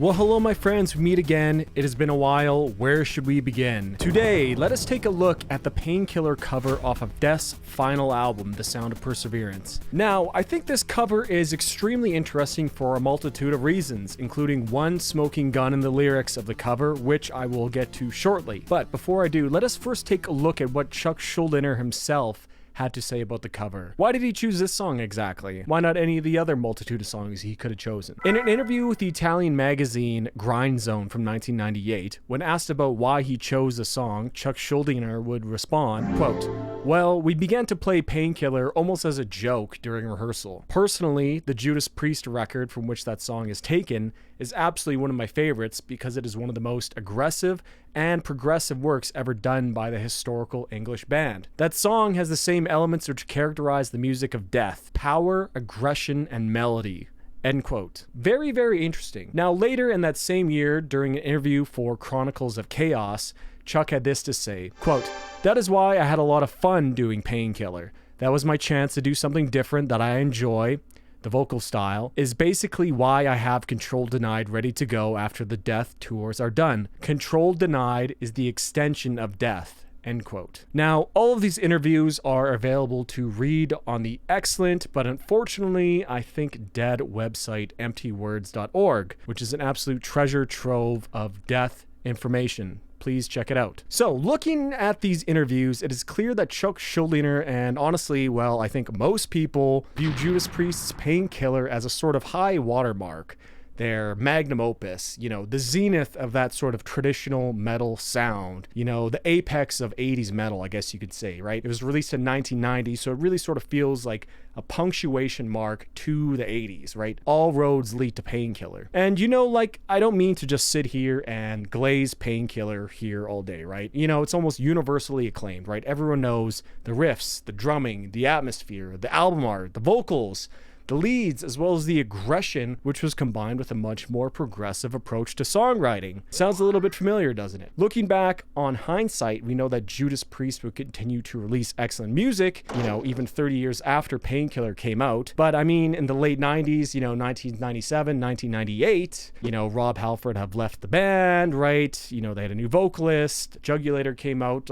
Well, hello my friends, we meet again. It has been a while. Where should we begin? Today, let us take a look at the Painkiller cover off of Death's final album, The Sound of Perseverance. Now, I think this cover is extremely interesting for a multitude of reasons, including one smoking gun in the lyrics of the cover, which I will get to shortly. But before I do, let us first take a look at what Chuck Schuldiner himself had to say about the cover. Why did he choose this song exactly? Why not any of the other multitude of songs he could have chosen? In an interview with the Italian magazine Grind Zone from 1998, when asked about why he chose the song, Chuck Schuldiner would respond, quote, "Well, we began to play Painkiller almost as a joke during rehearsal. Personally, the Judas Priest record from which that song is taken is absolutely one of my favorites because it is one of the most aggressive and progressive works ever done by the historical English band. That song has the same elements which characterize the music of Death: power, aggression, and melody." End quote. Very, very interesting. Now, later in that same year, during an interview for Chronicles of Chaos, Chuck had this to say, quote, "That is why I had a lot of fun doing Painkiller. That was my chance to do something different that I enjoy. The vocal style is basically why I have Control Denied ready to go after the Death tours are done. Control Denied is the extension of Death." End quote. Now, all of these interviews are available to read on the excellent, but unfortunately, I think dead website emptywords.org, which is an absolute treasure trove of Death information. Please check it out. So, looking at these interviews, it is clear that Chuck Schuldiner and honestly, well, I think most people view Judas Priest's Painkiller as a sort of high watermark. Their magnum opus, the zenith of that sort of traditional metal sound, the apex of 80s metal, I guess you could say, right? It was released in 1990, so it really sort of feels like a punctuation mark to the 80s, right? All roads lead to Painkiller. And I don't mean to just sit here and glaze Painkiller here all day, right? It's almost universally acclaimed, right? Everyone knows the riffs, the drumming, the atmosphere, the album art, the vocals, the leads, as well as the aggression, which was combined with a much more progressive approach to songwriting. Sounds a little bit familiar, doesn't it? Looking back on hindsight, we know that Judas Priest would continue to release excellent music, even 30 years after Painkiller came out. But I mean, in the late 90s, 1997, 1998, Rob Halford have left the band, right? They had a new vocalist, Jugulator came out.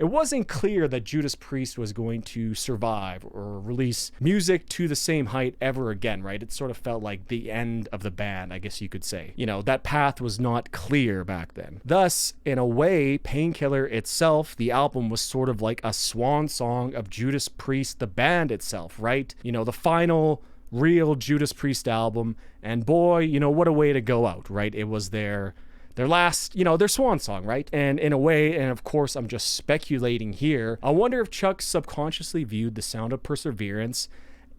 It wasn't clear that Judas Priest was going to survive or release music to the same height ever again, right? It sort of felt like the end of the band, I guess you could say. That path was not clear back then. Thus, in a way, Painkiller itself, the album, was sort of like a swan song of Judas Priest, the band itself, right? The final real Judas Priest album, and boy, what a way to go out, right? It was their last, their swan song, right? And in a way, and of course I'm just speculating here, I wonder if Chuck subconsciously viewed The Sound of Perseverance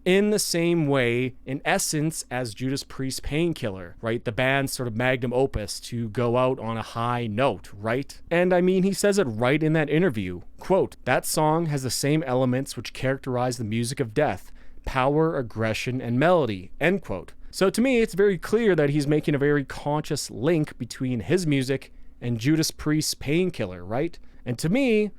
in the same way, in essence, as Judas Priest's Painkiller, right? The band's sort of magnum opus to go out on a high note, right? And I mean, he says it right in that interview. Quote, "That song has the same elements which characterize the music of Death: power, aggression, and melody." End quote. So to me, it's very clear that he's making a very conscious link between his music and Judas Priest's Painkiller, right? And to me,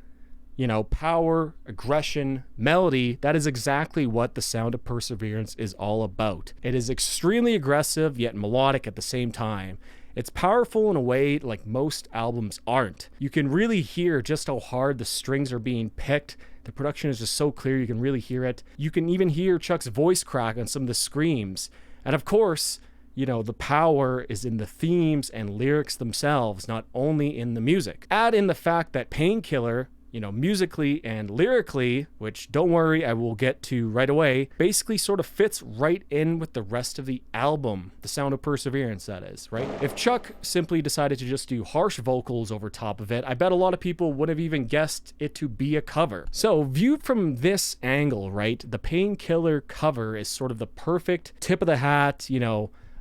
power, aggression, melody, that is exactly what The Sound of Perseverance is all about. It is extremely aggressive, yet melodic at the same time. It's powerful in a way like most albums aren't. You can really hear just how hard the strings are being picked. The production is just so clear, you can really hear it. You can even hear Chuck's voice crack on some of the screams. And of course, the power is in the themes and lyrics themselves, not only in the music. Add in the fact that Painkiller, musically and lyrically, which don't worry, I will get to right away, basically sort of fits right in with the rest of the album, The Sound of Perseverance, that is, right? If Chuck simply decided to just do harsh vocals over top of it, I bet a lot of people would have even guessed it to be a cover. So viewed from this angle, right, the Painkiller cover is sort of the perfect tip of the hat,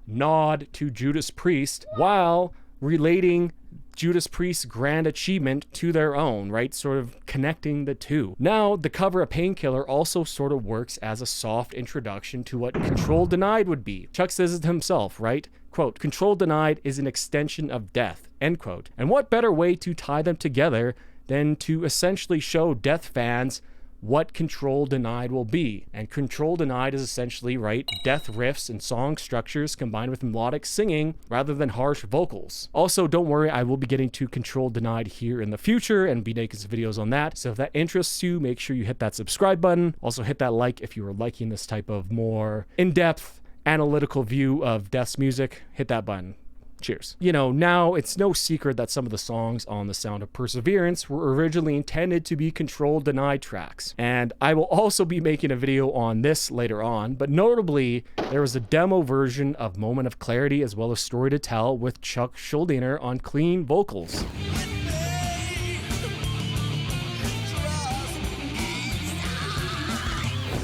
nod to Judas Priest, while relating Judas Priest's grand achievement to their own, right? Sort of connecting the two. Now, the cover of Painkiller also sort of works as a soft introduction to what Control Denied would be. Chuck says it himself, right? Quote, "Control Denied is an extension of Death," end quote. And what better way to tie them together than to essentially show Death fans what Control Denied will be. And Control Denied is essentially, right, death riffs and song structures combined with melodic singing rather than harsh vocals. Also, don't worry, I will be getting to Control Denied here in the future and be making some videos on that. So if that interests you, make sure you hit that subscribe button. Also hit that like if you are liking this type of more in-depth analytical view of Death's music. Hit that button. Cheers. You know, now it's no secret that some of the songs on The Sound of Perseverance were originally intended to be Control Denied tracks. And I will also be making a video on this later on, but notably, there was a demo version of Moment of Clarity as well as Story to Tell with Chuck Schuldiner on clean vocals.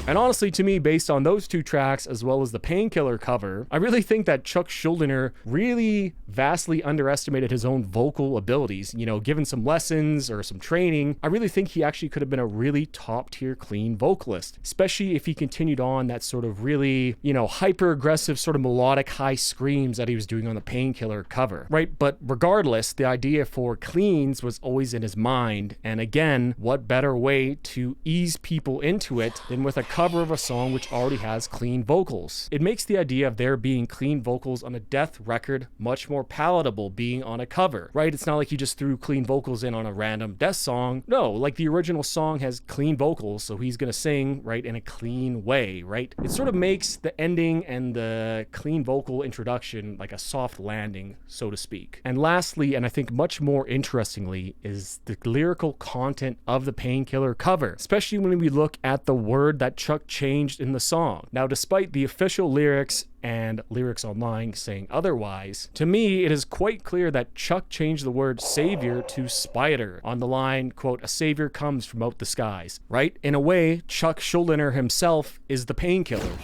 And honestly, to me, based on those two tracks, as well as the Painkiller cover, I really think that Chuck Schuldiner really vastly underestimated his own vocal abilities. You know, given some lessons or some training, I really think he actually could have been a really top-tier clean vocalist, especially if he continued on that sort of really, you know, hyper-aggressive sort of melodic high screams that he was doing on the Painkiller cover, right? But regardless, the idea for cleans was always in his mind. And again, what better way to ease people into it than with a cover of a song which already has clean vocals. It makes the idea of there being clean vocals on a Death record much more palatable being on a cover, right? It's not like you just threw clean vocals in on a random Death song. No, like the original song has clean vocals, so he's gonna sing, right, in a clean way, right? It sort of makes the ending and the clean vocal introduction like a soft landing, so to speak. And lastly, and I think much more interestingly, is the lyrical content of the Painkiller cover, especially when we look at the word that Chuck changed in the song. Now, despite the official lyrics and lyrics online saying otherwise, to me, it is quite clear that Chuck changed the word savior to spider on the line, quote, "A savior comes from out the skies," right? In a way, Chuck Schuldiner himself is the Painkiller.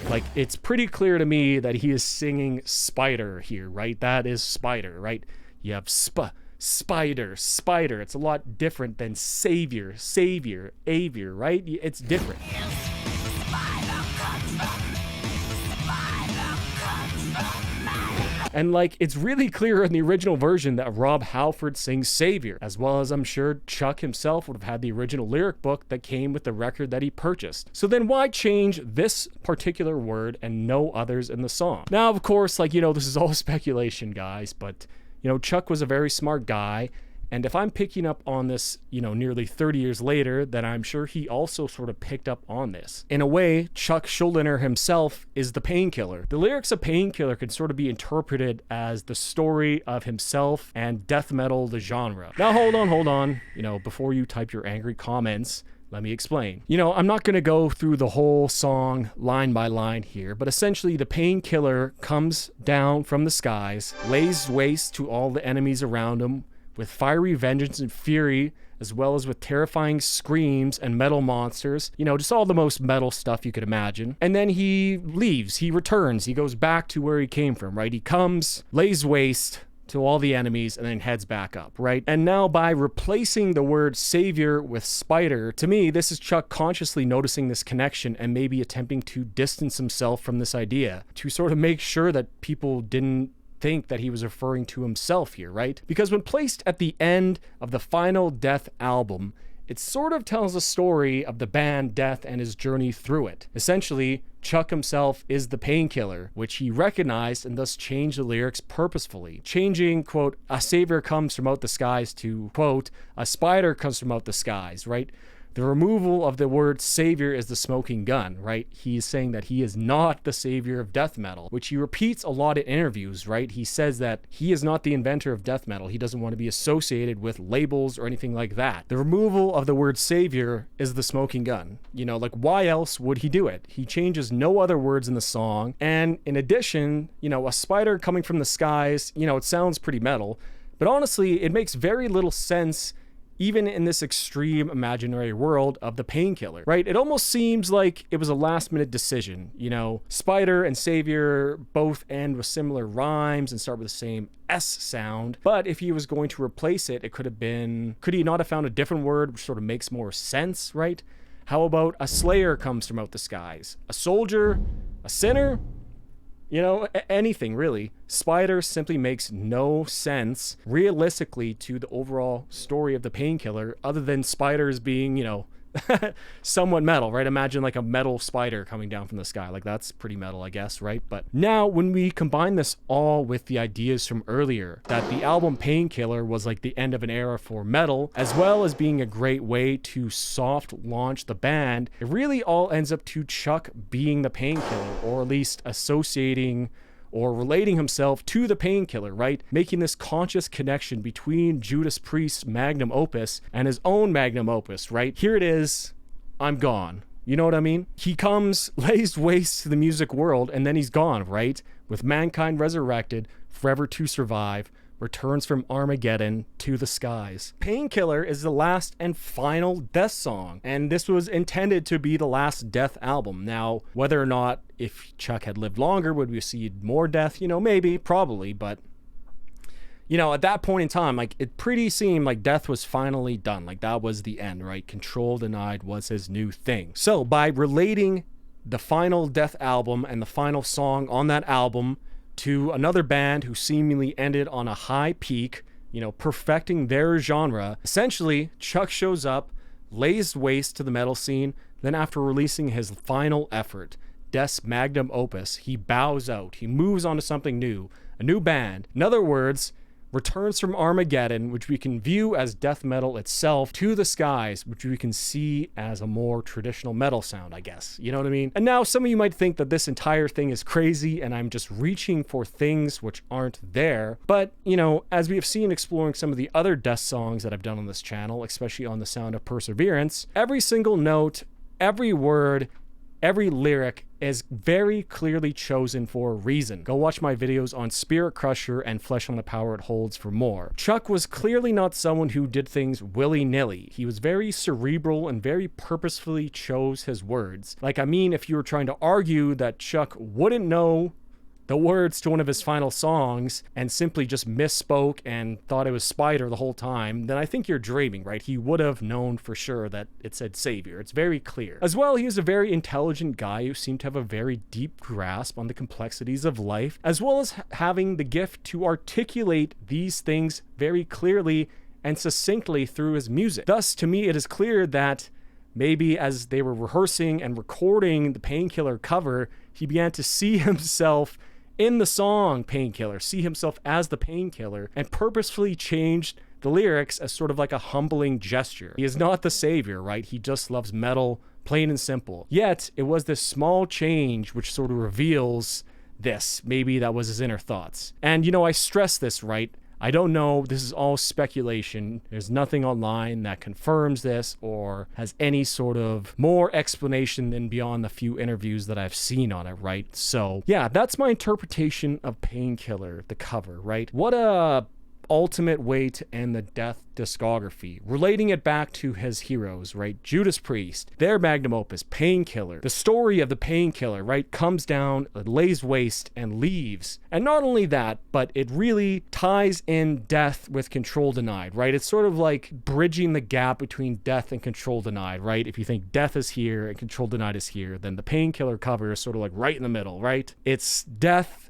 Like, it's pretty clear to me that he is singing spider here, right? That is spider, right? You have spider. It's a lot different than savior, avior, right? It's different. And like, it's really clear in the original version that Rob Halford sings Savior, as well as I'm sure Chuck himself would have had the original lyric book that came with the record that he purchased. So then why change this particular word and no others in the song? Now, of course, like, you know, this is all speculation, guys, but, you know, Chuck was a very smart guy. And if I'm picking up on this, you know, nearly 30 years later, then I'm sure he also sort of picked up on this. In a way, Chuck Schuldiner himself is the Painkiller. The lyrics of Painkiller can sort of be interpreted as the story of himself and death metal, the genre. Now, hold on. You know, before you type your angry comments, let me explain. You know, I'm not going to go through the whole song line by line here, but essentially the Painkiller comes down from the skies, lays waste to all the enemies around him, with fiery vengeance and fury, as well as with terrifying screams and metal monsters, you know, just all the most metal stuff you could imagine. And then he leaves, he returns, he goes back to where he came from, right? He comes, lays waste to all the enemies, and then heads back up, right? And now by replacing the word savior with spider, to me, this is Chuck consciously noticing this connection and maybe attempting to distance himself from this idea to sort of make sure that people didn't think that he was referring to himself here, right? Because when placed at the end of the final Death album, it sort of tells a story of the band Death and his journey through it. Essentially, Chuck himself is the Painkiller, which he recognized and thus changed the lyrics purposefully, changing, quote, "A savior comes from out the skies" to, quote, "A spider comes from out the skies," right? The removal of the word savior is the smoking gun, right? He is saying that he is not the savior of death metal, which he repeats a lot in interviews, right? He says that he is not the inventor of death metal. He doesn't want to be associated with labels or anything like that. The removal of the word savior is the smoking gun. You know, like, why else would he do it? He changes no other words in the song. And in addition, you know, a spider coming from the skies, you know, it sounds pretty metal, but honestly, it makes very little sense even in this extreme imaginary world of the Painkiller, right? It almost seems like it was a last-minute decision. You know, Spider and Savior both end with similar rhymes and start with the same S sound, but if he was going to replace it, it could he not have found a different word which sort of makes more sense, right? How about a slayer comes from out the skies? A soldier? A sinner? You know, anything really. Spider simply makes no sense realistically to the overall story of the Painkiller, other than spiders being, you know, somewhat metal, right? Imagine like a metal spider coming down from the sky. Like, that's pretty metal, I guess, right? But now when we combine this all with the ideas from earlier, that the album Painkiller was like the end of an era for metal, as well as being a great way to soft launch the band, it really all ends up to Chuck being the Painkiller, or at least associating or relating himself to the Painkiller, right? Making this conscious connection between Judas Priest's magnum opus and his own magnum opus, right? Here it is, I'm gone. You know what I mean? He comes, lays waste to the music world, and then he's gone, right? With mankind resurrected, forever to survive, returns from Armageddon to the skies. Painkiller is the last and final Death song, and this was intended to be the last Death album. Now, whether or not, if Chuck had lived longer, would we see more Death? You know, maybe, probably, but you know, at that point in time, like, it pretty seemed like Death was finally done. Like, that was the end, right? Control Denied was his new thing. So by relating the final Death album and the final song on that album to another band who seemingly ended on a high peak, you know, perfecting their genre, essentially, Chuck shows up, lays waste to the metal scene, then after releasing his final effort, Death's magnum opus, he bows out. He moves on to something new, a new band. In other words, returns from Armageddon, which we can view as death metal itself, to the skies, which we can see as a more traditional metal sound, I guess. You know what I mean? And now some of you might think that this entire thing is crazy and I'm just reaching for things which aren't there. But, you know, as we have seen exploring some of the other Death songs that I've done on this channel, especially on The Sound of Perseverance, every single note, every word, every lyric is very clearly chosen for a reason. Go watch my videos on Spirit Crusher and Flesh on the Power It Holds for more. Chuck was clearly not someone who did things willy-nilly. He was very cerebral and very purposefully chose his words. Like, I mean, if you were trying to argue that Chuck wouldn't know the words to one of his final songs and simply just misspoke and thought it was Spider the whole time, then I think you're dreaming, right? He would have known for sure that it said Savior. It's very clear. As well, he is a very intelligent guy who seemed to have a very deep grasp on the complexities of life, as well as having the gift to articulate these things very clearly and succinctly through his music. Thus, to me, it is clear that maybe as they were rehearsing and recording the Painkiller cover, he began to see himself in the song Painkiller, see himself as the Painkiller, and purposefully changed the lyrics as sort of like a humbling gesture. He is not the savior, right? He just loves metal, plain and simple. Yet, it was this small change which sort of reveals this. Maybe that was his inner thoughts. And, you know, I stress this, right? I don't know. This is all speculation. There's nothing online that confirms this or has any sort of more explanation than beyond the few interviews that I've seen on it, right? So, yeah, that's my interpretation of Painkiller, the cover, right? What a ultimate way to end the Death discography, relating it back to his heroes, right? Judas Priest, their magnum opus, Painkiller. The story of the Painkiller, right, comes down, lays waste, and leaves. And not only that, but it really ties in Death with Control Denied, right? It's sort of like bridging the gap between Death and Control Denied, right? If you think Death is here and Control Denied is here, then the Painkiller cover is sort of like right in the middle, right? It's Death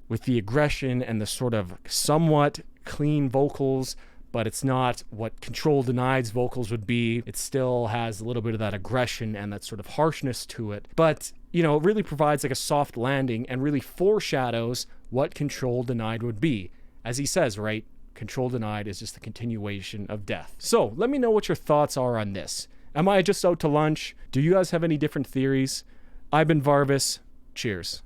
with the aggression and the sort of somewhat clean vocals, but it's not what Control Denied's vocals would be. It still has a little bit of that aggression and that sort of harshness to it. But, you know, it really provides like a soft landing and really foreshadows what Control Denied would be. As he says, right? Control Denied is just the continuation of Death. So let me know what your thoughts are on this. Am I just out to lunch? Do you guys have any different theories? I've been Varvis. Cheers.